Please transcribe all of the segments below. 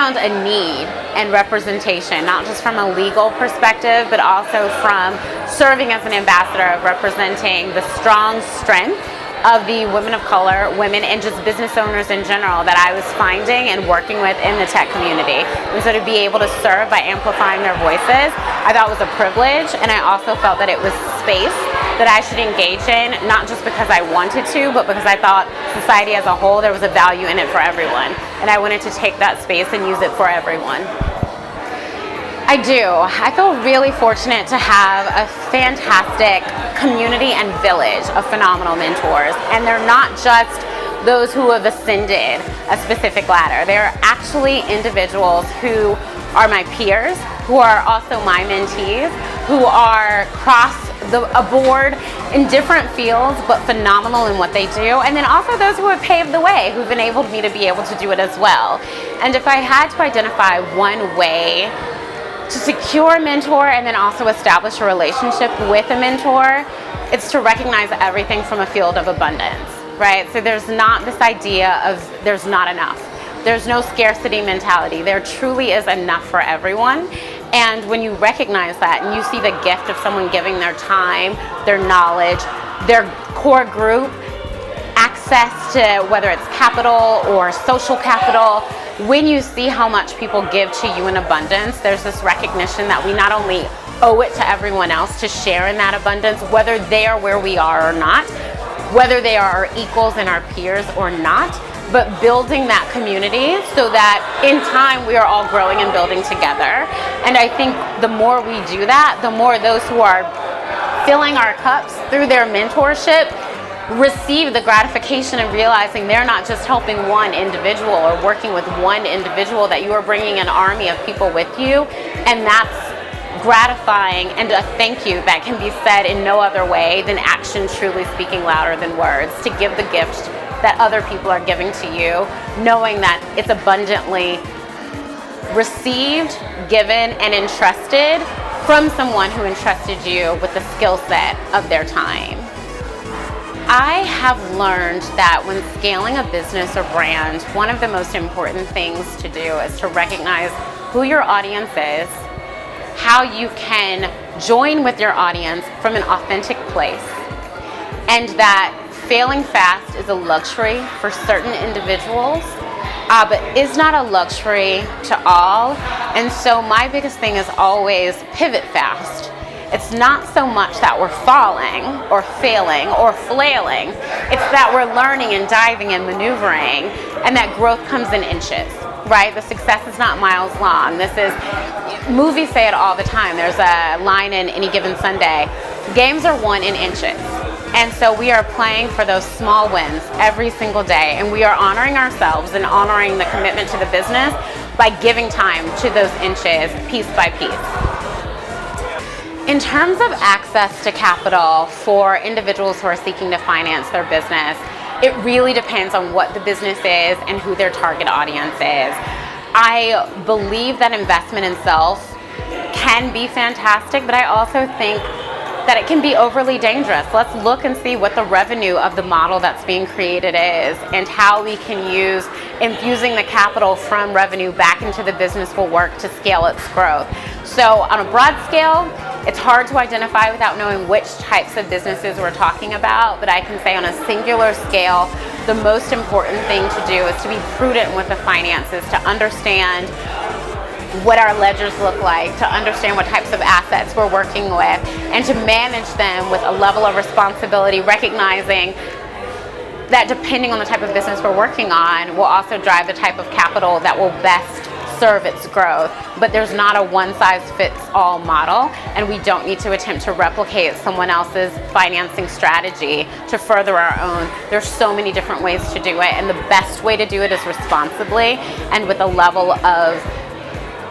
found a need and representation, not just from a legal perspective, but also from serving as an ambassador of representing the strong strength of the women of color, women, and just business owners in general that I was finding and working with in the tech community. And so to be able to serve by amplifying their voices, I thought was a privilege, and I also felt that it was space that I should engage in, not just because I wanted to, but because I thought society as a whole, there was a value in it for everyone. And I wanted to take that space and use it for everyone. I do. I feel really fortunate to have a fantastic community and village of phenomenal mentors. And they're not just those who have ascended a specific ladder. They're actually individuals who are my peers, who are also my mentees, who are cross the board in different fields, but phenomenal in what they do. And then also those who have paved the way, who've enabled me to be able to do it as well. And if I had to identify one way to secure a mentor and then also establish a relationship with a mentor, it's to recognize everything from a field of abundance, right? So there's not this idea of there's not enough. There's no scarcity mentality. There truly is enough for everyone. And when you recognize that and you see the gift of someone giving their time, their knowledge, their core group, access to whether it's capital or social capital, when you see how much people give to you in abundance, there's this recognition that we not only owe it to everyone else to share in that abundance, whether they are where we are or not, whether they are our equals and our peers or not, but building that community so that in time we are all growing and building together. And I think the more we do that, the more those who are filling our cups through their mentorship receive the gratification of realizing they're not just helping one individual or working with one individual, that you are bringing an army of people with you. And that's gratifying and a thank you that can be said in no other way than action truly speaking louder than words, to give the gift that other people are giving to you, knowing that it's abundantly received, given, and entrusted from someone who entrusted you with the skill set of their time. I have learned that when scaling a business or brand, one of the most important things to do is to recognize who your audience is, how you can join with your audience from an authentic place, and that failing fast is a luxury for certain individuals, but is not a luxury to all. And so my biggest thing is always pivot fast. It's not so much that we're falling or failing or flailing. It's that we're learning and diving and maneuvering, and that growth comes in inches, right? The success is not miles long. Movies say it all the time. There's a line in Any Given Sunday, games are won in inches. And so we are playing for those small wins every single day, and we are honoring ourselves and honoring the commitment to the business by giving time to those inches piece by piece. In terms of access to capital for individuals who are seeking to finance their business, it really depends on what the business is and who their target audience is. I believe that investment in self can be fantastic, but I also think that it can be overly dangerous. Let's look and see what the revenue of the model that's being created is, and how we can use infusing the capital from revenue back into the business will work to scale its growth. So on a broad scale, it's hard to identify without knowing which types of businesses we're talking about, but I can say on a singular scale, the most important thing to do is to be prudent with the finances, to understand what our ledgers look like, to understand what types of assets we're working with, and to manage them with a level of responsibility, recognizing that depending on the type of business we're working on will also drive the type of capital that will best serve its growth. But there's not a one-size-fits-all model, and we don't need to attempt to replicate someone else's financing strategy to further our own. There's so many different ways to do it, and the best way to do it is responsibly and with a level of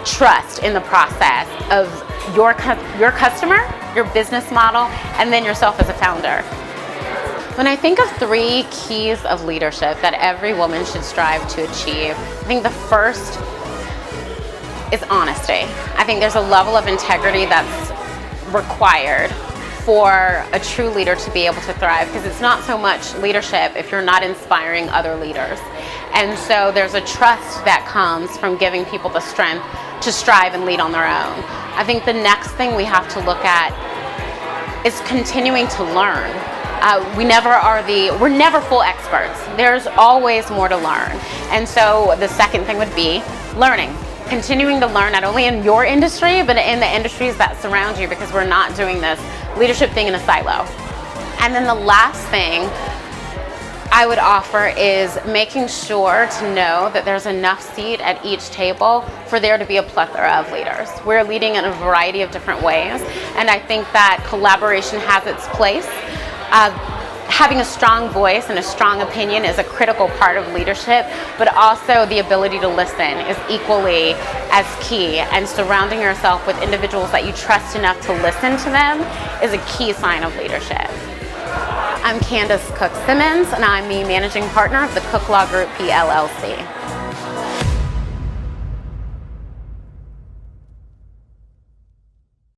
trust in the process of your customer, your business model, and then yourself as a founder. When I think of 3 keys of leadership that every woman should strive to achieve, I think the first is honesty. I think there's a level of integrity that's required for a true leader to be able to thrive, because it's not so much leadership if you're not inspiring other leaders. And so there's a trust that comes from giving people the strength to strive and lead on their own. I think the next thing we have to look at is continuing to learn. We're never full experts. There's always more to learn. And so the second thing would be learning. Continuing to learn, not only in your industry, but in the industries that surround you, because we're not doing this leadership thing in a silo. And then the last thing I would offer is making sure to know that there's enough seat at each table for there to be a plethora of leaders. We're leading in a variety of different ways, and I think that collaboration has its place. Having a strong voice and a strong opinion is a critical part of leadership, but also the ability to listen is equally as key, and surrounding yourself with individuals that you trust enough to listen to them is a key sign of leadership. I'm Candice Cook Simmons, and I'm the managing partner of the Cook Law Group PLLC.